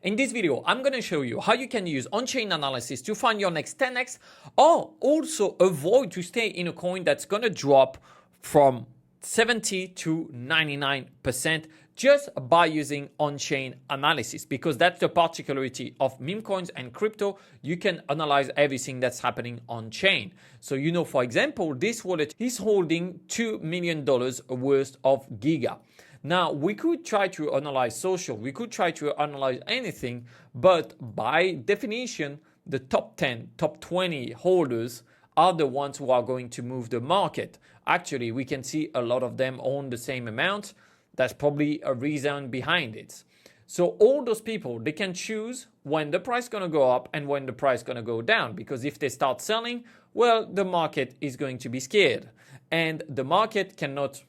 In this video, I'm going to show you how you can use on-chain analysis to find your next 10x or also avoid to stay in a coin that's going to drop from 70 to 99% just by using on-chain analysis, because that's the particularity of meme coins and crypto. You can analyze everything that's happening on-chain. So, for example, this wallet is holding $2 million worth of Giga. Now, we could try to analyze social, we could try to analyze anything, but by definition, the top 10, top 20 holders are the ones who are going to move the market. Actually, we can see a lot of them own the same amount. That's probably a reason behind it. So all those people, they can choose when the price is going to go up and when the price is going to go down, because if they start selling, well, the market is going to be scared and the market cannot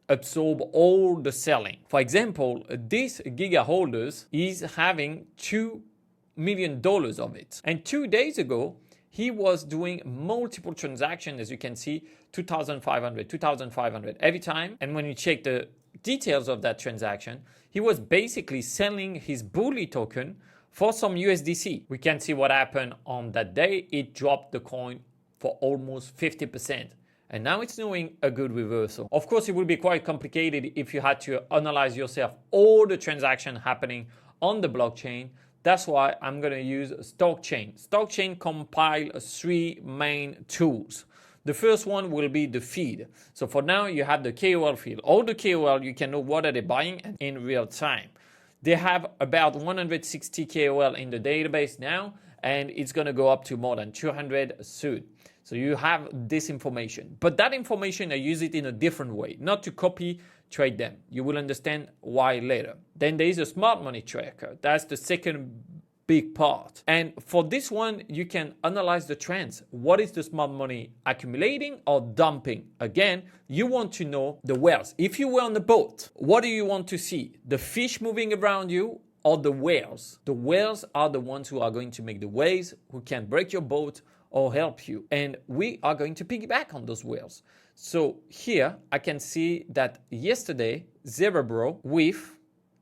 absorb all the selling. For example, this Giga holders is having $2 million of it. And 2 days ago, he was doing multiple transactions, as you can see, 2,500 every time. And when you check the details of that transaction, he was basically selling his bully token for some USDC. We can see what happened on that day. It dropped the coin for almost 50%. And now it's doing a good reversal. Of course, it would be quite complicated if you had to analyze yourself all the transactions happening on the blockchain. That's why I'm going to use StalkChain. StalkChain compiles 3 main tools. The first one will be the feed. So for now, you have the KOL feed. All the KOL, you can know what are they buying in real time. They have about 160 KOL in the database now, and it's going to go up to more than 200 soon. So you have this information, but that information, I use it in a different way, not to copy trade them. You will understand why later. Then there is a smart money tracker. That's the second big part. And for this one, you can analyze the trends. What is the smart money accumulating or dumping? Again, you want to know the whales. If you were on the boat, what do you want to see? The fish moving around you or the whales? The whales are the ones who are going to make the waves, who can break your boat or help you. And we are going to piggyback on those whales. So here I can see that yesterday, Zerebro, WIF,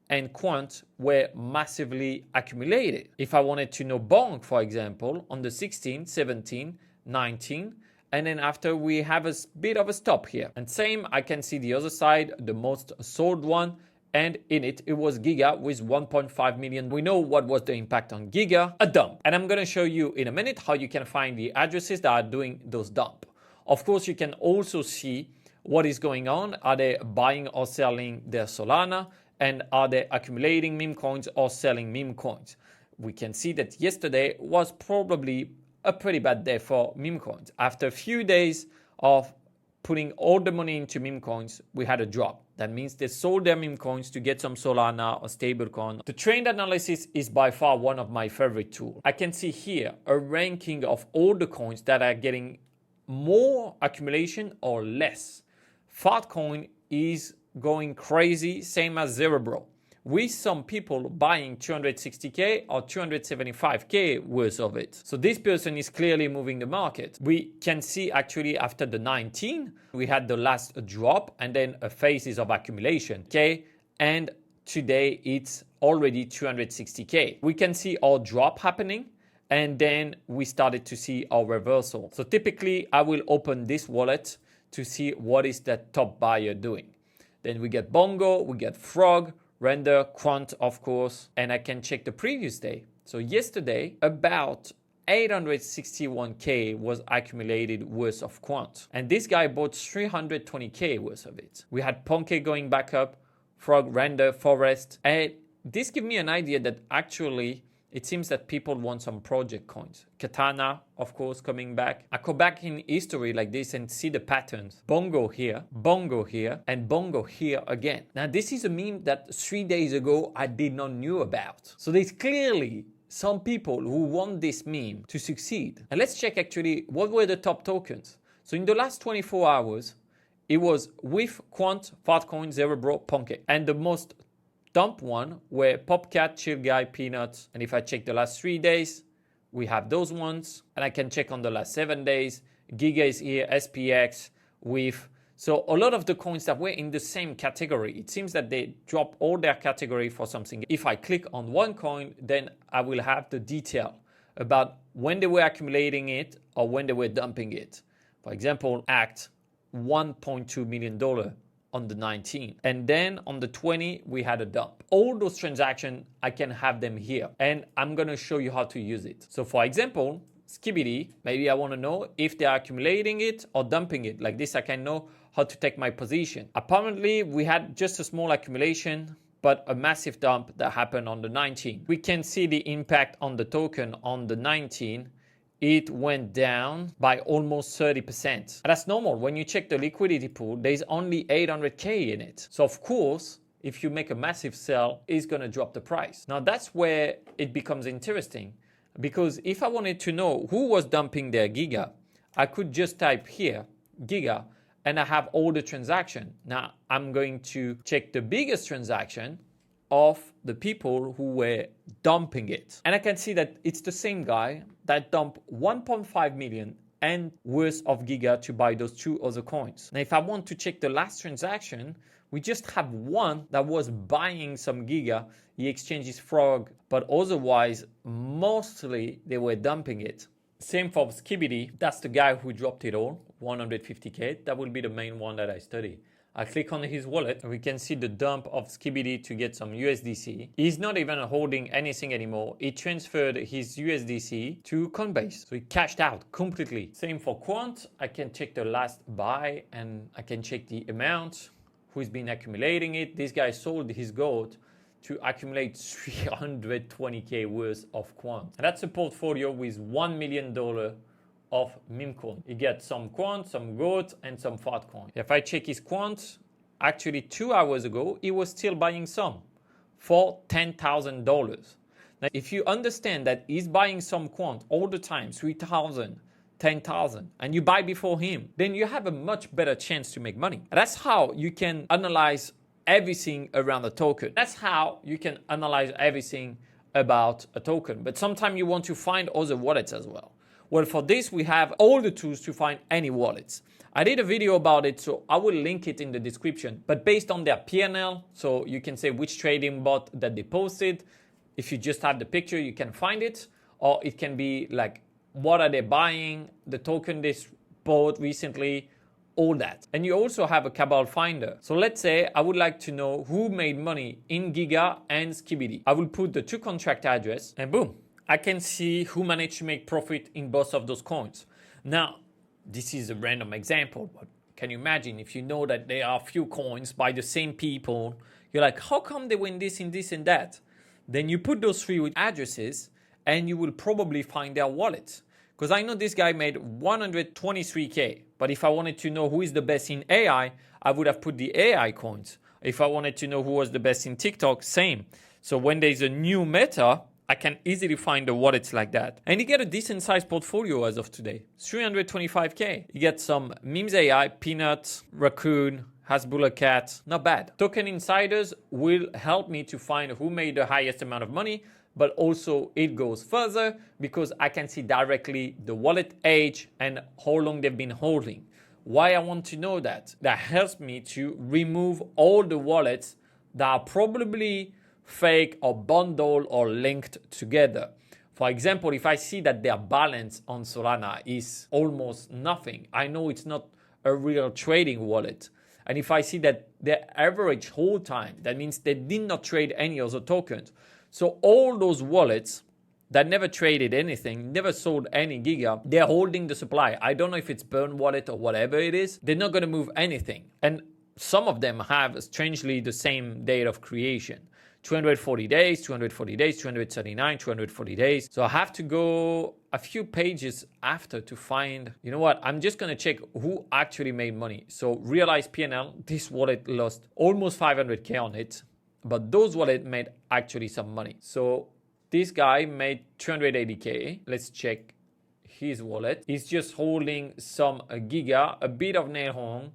and Quant were massively accumulated. If I wanted to know Bonk, for example, on the 16, 17, 19, and then after we have a bit of a stop here. And same, I can see the other side, the most sold one, and in it, it was Giga with 1.5 million. We know what was the impact on Giga, a dump. And I'm gonna show you in a minute how you can find the addresses that are doing those dump. Of course, you can also see what is going on. Are they buying or selling their Solana? And are they accumulating meme coins or selling meme coins? We can see that yesterday was probably a pretty bad day for meme coins. After a few days of putting all the money into meme coins, we had a drop. That means they sold their meme coins to get some Solana or stablecoin. The trend analysis is by far one of my favorite tools. I can see here a ranking of all the coins that are getting more accumulation or less. Fartcoin is going crazy, same as Zerebro, with some people buying 260K or 275K worth of it. So this person is clearly moving the market. We can see actually after the 19, we had the last drop and then a phases of accumulation, okay? And today it's already 260K. We can see our drop happening and then we started to see our reversal. So typically I will open this wallet to see what is that top buyer doing. Then we get Bongo, we get Frog, Render, Quant, of course, and I can check the previous day. So yesterday, about 861K was accumulated worth of Quant. And this guy bought 320K worth of it. We had Ponke going back up, Frog, Render, Forest. And this gives me an idea that actually it seems that people want some project coins. Katana, of course, coming back. I go back in history like this and see the patterns. Bongo here, and Bongo here again. Now, this is a meme that 3 days ago I did not know about. So there's clearly some people who want this meme to succeed. And let's check actually what were the top tokens. So in the last 24 hours, it was WIF, Quant, Fartcoin, Zerebro, Ponke. And the most dump one were Popcat, Chill Guy, Peanuts. And if I check the last 3 days, we have those ones. And I can check on the last 7 days. Giga is here, SPX, WIF. So a lot of the coins that were in the same category, it seems that they drop all their category for something. If I click on one coin, then I will have the detail about when they were accumulating it or when they were dumping it. For example, ACT, $1.2 million on the 19th. And then on the 20, we had a dump. All those transactions, I can have them here. And I'm gonna show you how to use it. So for example, Skibidi, maybe I wanna know if they're accumulating it or dumping it. Like this, I can know how to take my position. Apparently, we had just a small accumulation, but a massive dump that happened on the 19th. We can see the impact on the token on the 19th. It went down by almost 30%. And that's normal. When you check the liquidity pool, there's only 800K in it. So of course, if you make a massive sell, it's gonna drop the price. Now that's where it becomes interesting, because if I wanted to know who was dumping their Giga, I could just type here, Giga, and I have all the transaction. Now I'm going to check the biggest transaction of the people who were dumping it. And I can see that it's the same guy that dumped 1.5 million and worth of Giga to buy those two other coins. Now, if I want to check the last transaction, we just have one that was buying some Giga. He exchanged his frog, but otherwise, mostly they were dumping it. Same for Skibidi. That's the guy who dropped it all, 150K. That will be the main one that I study. I click on his wallet and we can see the dump of Skibidi to get some USDC. He's not even holding anything anymore. He transferred his USDC to Coinbase. So he cashed out completely. Same for Quant. I can check the last buy and I can check the amount, who's been accumulating it. This guy sold his gold to accumulate 320K worth of Quant. And that's a portfolio with $1 million of Memecoin. You get some Quant, some gold, and some Fartcoin. If I check his Quant, actually 2 hours ago, he was still buying some for $10,000. Now, if you understand that he's buying some Quant all the time, 3,000, 10,000, and you buy before him, then you have a much better chance to make money. That's how you can analyze everything around a token. That's how you can analyze everything about a token. But sometimes you want to find other wallets as well. Well, for this, we have all the tools to find any wallets. I did a video about it, so I will link it in the description. But based on their P&L, so you can say which trading bot that they posted. If you just have the picture, you can find it. Or it can be like, what are they buying, the token they bought recently, all that. And you also have a Cabal Finder. So let's say I would like to know who made money in Giga and Skibidi. I will put the two contract address and boom. I can see who managed to make profit in both of those coins. Now, this is a random example, but can you imagine if you know that there are a few coins by the same people, you're like, how come they win this and this and that? Then you put those three addresses and you will probably find their wallet. Because I know this guy made 123K, but if I wanted to know who is the best in AI, I would have put the AI coins. If I wanted to know who was the best in TikTok, same. So when there's a new meta, I can easily find the wallets like that. And you get a decent sized portfolio as of today, 325K. You get some Memes AI, Peanut, Raccoon, Hasbulla Cat, not bad. Token Insiders will help me to find who made the highest amount of money, but also it goes further because I can see directly the wallet age and how long they've been holding. Why I want to know that? That helps me to remove all the wallets that are probably fake or bundled or linked together. For example, if I see that their balance on Solana is almost nothing, I know it's not a real trading wallet. And if I see that their average hold time, that means they did not trade any other tokens. So all those wallets that never traded anything, never sold any Giga, they're holding the supply. I don't know if it's Burn Wallet or whatever it is. They're not going to move anything. And some of them have strangely the same date of creation. 240 days, 240 days, 239, 240 days. So I have to go a few pages after to find, you know what, I'm just gonna check who actually made money. So realize P&L, this wallet lost almost 500K on it, but those wallets made actually some money. So this guy made 280K. Let's check his wallet. He's just holding some Giga, a bit of Neon,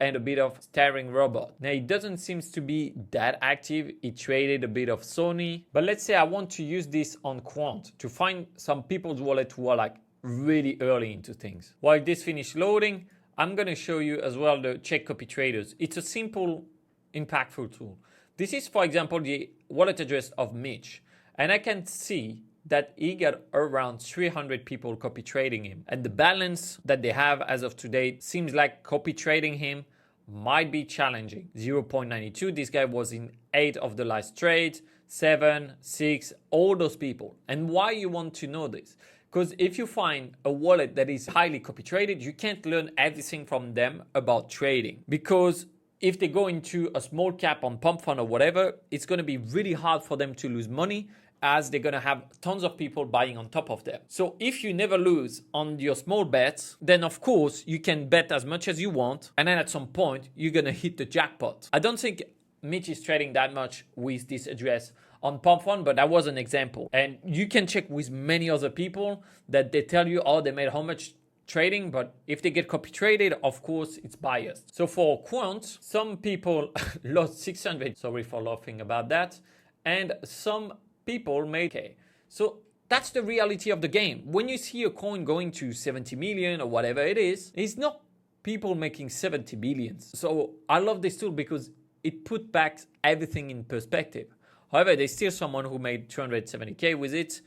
and a bit of Staring Robot. Now, it doesn't seem to be that active. It traded a bit of Sony. But let's say I want to use this on Quant to find some people's wallet who are like really early into things. While this finished loading, I'm going to show you as well the check copy traders. It's a simple, impactful tool. This is, for example, the wallet address of Mitch. And I can see that he got around 300 people copy trading him. And the balance that they have as of today seems like copy trading him might be challenging. 0.92, this guy was in 8 of the last trades, 7, 6, all those people. And why you want to know this? Because if you find a wallet that is highly copy traded, you can't learn everything from them about trading. Because if they go into a small cap on pump fund or whatever, it's going to be really hard for them to lose money, as they're going to have tons of people buying on top of them. So if you never lose on your small bets, then of course you can bet as much as you want. And then at some point, you're going to hit the jackpot. I don't think Mitch is trading that much with this address on pump fund, but that was an example. And you can check with many other people that they tell you, oh, they made how much trading, but if they get copy traded, of course, it's biased. So for quants, some people lost 600. Sorry for laughing about that. And some people made K. So that's the reality of the game. When you see a coin going to 70 million or whatever it is, it's not people making 70 billions. So I love this tool because it put back everything in perspective. However, there's still someone who made 270K with it.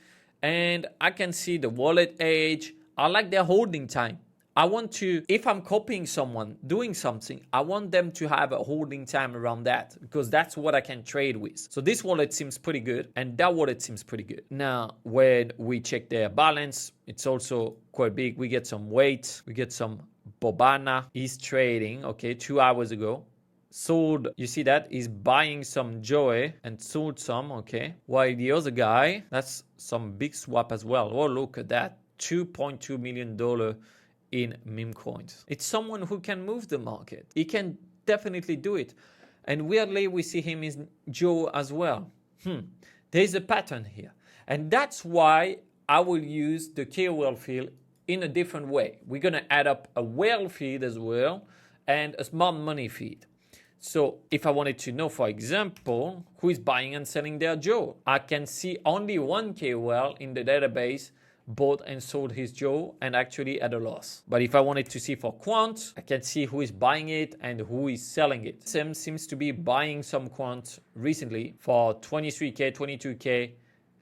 And I can see the wallet age. I like their holding time. I want to, if I'm copying someone doing something, I want them to have a holding time around that, because that's what I can trade with. So this wallet seems pretty good, and that wallet seems pretty good. Now, when we check their balance, it's also quite big. We get some weight. We get some Bobana. He's trading, okay, 2 hours ago. Sold, you see that? He's buying some Joy and sold some, okay. While the other guy, that's some big swap as well. Oh, look at that. $2.2 million in Memecoins. It's someone who can move the market. He can definitely do it. And weirdly, we see him in Joe as well. There's a pattern here. And that's why I will use the KOL field in a different way. We're going to add up a whale feed as well and a smart money feed. So if I wanted to know, for example, who is buying and selling their Joe, I can see only one KOL in the database bought and sold his Joe and actually at a loss. But if I wanted to see for quant, I can see who is buying it and who is selling it. Sam seems to be buying some quant recently for 23K, 22K,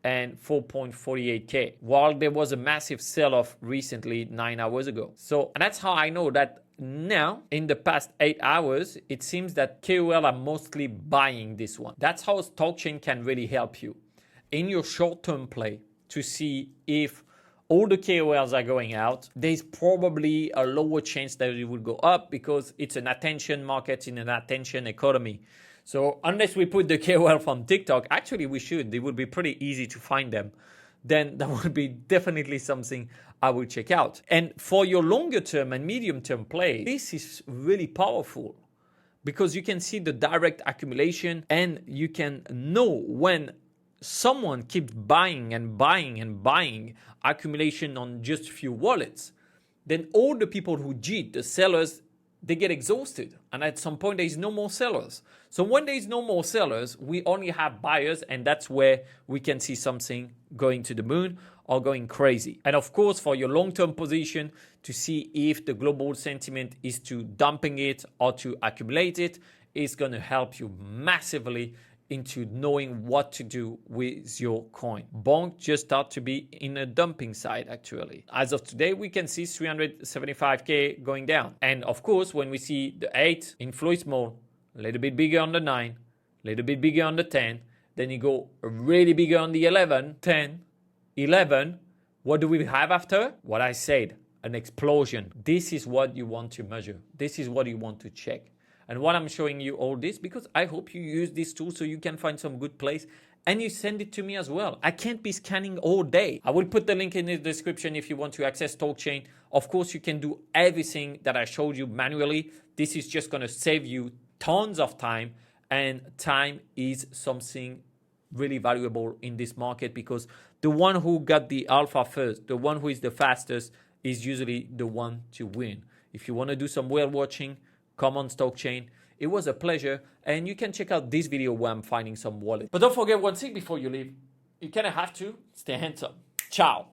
and 4.48K, while there was a massive sell-off recently 9 hours ago. So that's how I know that now, in the past 8 hours, it seems that KOL are mostly buying this one. That's how StalkChain can really help you in your short-term play to see if all the KOLs are going out. There's probably a lower chance that it will go up because it's an attention market in an attention economy. So unless we put the KOL from TikTok, actually we should. It would be pretty easy to find them. Then that would be definitely something I will check out. And for your longer term and medium term play, this is really powerful because you can see the direct accumulation and you can know when someone keeps buying and buying and buying accumulation on just a few wallets, then all the people who cheat, the sellers, they get exhausted. And at some point, there is no more sellers. So when there is no more sellers, we only have buyers, and that's where we can see something going to the moon or going crazy. And of course, for your long-term position, to see if the global sentiment is to dumping it or to accumulate it, is going to help you massively into knowing what to do with your coin. Bonk just start to be in a dumping side actually. As of today, we can see 375K going down. And of course, when we see the 8 in flow small, a little bit bigger on the 9, a little bit bigger on the 10, then you go really bigger on the 11, 10, 11. What do we have after? What I said, an explosion. This is what you want to measure. This is what you want to check. And what I'm showing you all this because I hope you use this tool so you can find some good place and you send it to me as well. I can't be scanning all day. I will put the link in the description if you want to access StalkChain. Of course, you can do everything that I showed you manually. This is just going to save you tons of time, and time is something really valuable in this market because the one who got the alpha first, the one who is the fastest, is usually the one to win. If you want to do some whale watching, come on StalkChain. It was a pleasure, and you can check out this video where I'm finding some wallet. But don't forget one thing before you leave. You kind of have to stay handsome. Ciao.